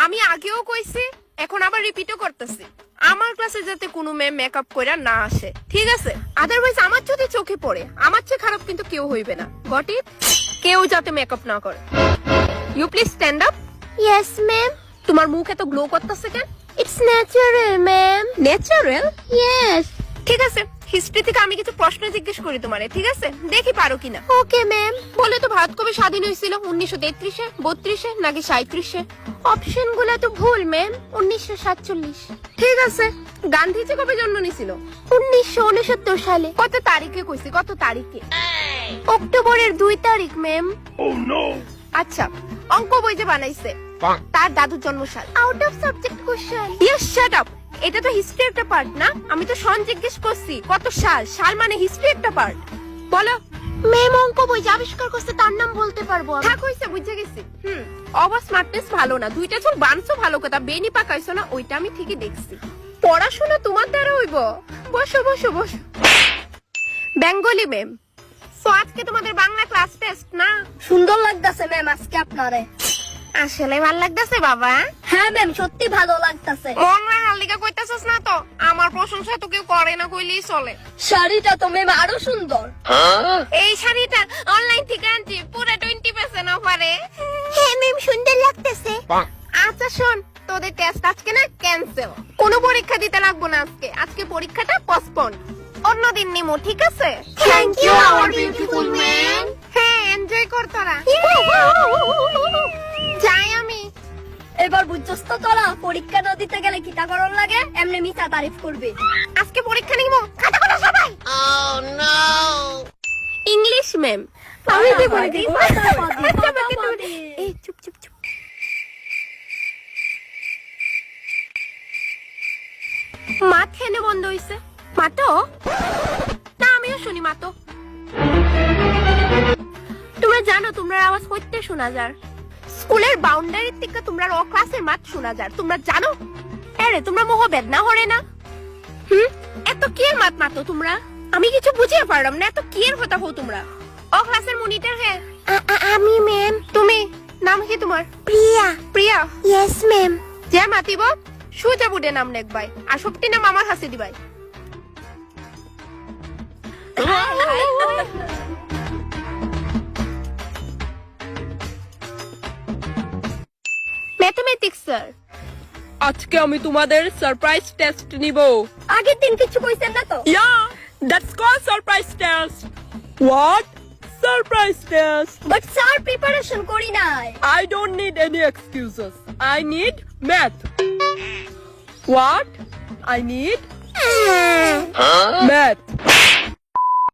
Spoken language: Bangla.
আমি আগেও কইছি, এখন আবার রিপিটও করতেছি, আমার ক্লাসে যাতে কোনো ম্যাম মেকআপ কইরা না আসে, ঠিক আছে? আদারওয়াইজ আমার যদি চোখে পড়ে, আমার চেয়ে খারাপ কিন্তু কেউ হইবে না। Got it? কেউ যাতে মেকআপ না করে। You please stand up. Yes ma'am. তোমার মুখ এত গ্লো করতেছে কেন? It's natural ma'am. Natural? Yes. ঠিক আছে, হিস্ট্রি থেকে আমি কিছু প্রশ্ন জিজ্ঞেস করি তোমারে, ঠিক আছে? দেখি পারো কিনা। Okay ma'am. বলে তো ভারত কবে স্বাধীন হয়েছিল? 1933-এ, 32-এ নাকি 37-এ? অপশনগুলো তো ভুল ম্যাম। 1947। ঠিক আছে, গান্ধীজি কবে জন্ম নিয়েছিল? 1969 সালে। কত তারিখে কইছি, কত তারিখে? অক্টোবরের 2 তারিখ ম্যাম। আচ্ছা, অঙ্ক বই যে বানাইছে তার দাদুর জন্মসাল। Out of subject question. Yes, shut up. এটা তো হিস্ট্রি একটা পার্ট না? আমি তো সন জিজ্ঞেস করছি কত সাল। সাল মানে হিস্ট্রি একটা পার্ট। বলো। ম্যাম অঙ্ক বই যে আবিষ্কার করছে তার নাম বলতে পারবো আমি। থাক হইছে, বুঝে গেছি। অবা স্মার্টনেস ভালো না, দুইটা চুল বানছো ভালো কথা, বেনি পাকাইছো না, ওইটা আমি ঠিকই দেখছি। পড়াশোনা তোমার দ্বারা হইব। বসো বসো বসো। বেঙ্গলি ম্যাম, সো আজকে তোমাদের বাংলা ক্লাস টেস্ট না? সুন্দর লাগতাছে ম্যাম আজকে আপনারে। আসলে ভালো লাগতেছে বাবা। হ্যাঁ ম্যাম সত্যি ভালো লাগতাছে। মন রাখার লিগা কইতাছস না তো? আমার প্রশংসা তো কেউ করে না কইলেই চলে। শাড়িটা তো ম্যাম আরো সুন্দর। এই শাড়িটা অনলাইন থেকে আনছি, পুরো 20% অফারে। হ্যাঁ ম্যাম সুন্দর লাগতেছে। আচ্ছা শোন, তোদের টেস্ট আজকে না ক্যান্সেল। কোনো পরীক্ষা দিতে লাগবো না আজকে। আজকে পরীক্ষাটা পোস্টপোন, অন্যদিন নিমো, ঠিক আছে? Thank you our beautiful ma'am. হ্যাঁ, এনজয় কর তোরা। যাই আমি। এবার বুঝছস তো তোরা পরীক্ষা না দিতে গেলে কিটা করন লাগে? এমনি মিছা তারিফ করবে। আজকে পরীক্ষা নিমো, খাতা খোলো সবাই। English ma'am. আমি দেব না, দেব না। এই চুপ চুপ চুপ। মাত খেলে বন্ধ হইছে। মাতো না, আমিও শুনি মাতো। তোমরা জানো তোমরা আওয়াজ হইতে শোনা যার স্কুলের বাউন্ডারির থেকে তোমরা র ক্লাসের মাত শোনা যার, তোমরা জানো? আরে তোমরা মোহ বেদনা হরে না? এত কি এর মাত মাতো তোমরা? আমি কিছু বুঝিয়ে পারলাম না, এত কি এর কথা হো তোমরা? ও ক্লাসের মনিটর হে? আমি ম্যাম। তুমি? নাম কি তোমার? প্রিয়া। প্রিয়া? Yes ma'am. যে মাতিব সুজা বুডে নাম লেখবাই, আর সবটি নাম আমার হাসি দিবাই। ম্যাথমেটিক্স স্যার, আজকে আমি তোমাদের সারপ্রাইজ টেস্ট নিব। আগের দিন কিছু কইছেন না তো? Yeah, that's called surprise test. What? Surprise test? But sir preparation করি নাই। I don't need any excuses. I need math. What? I need math.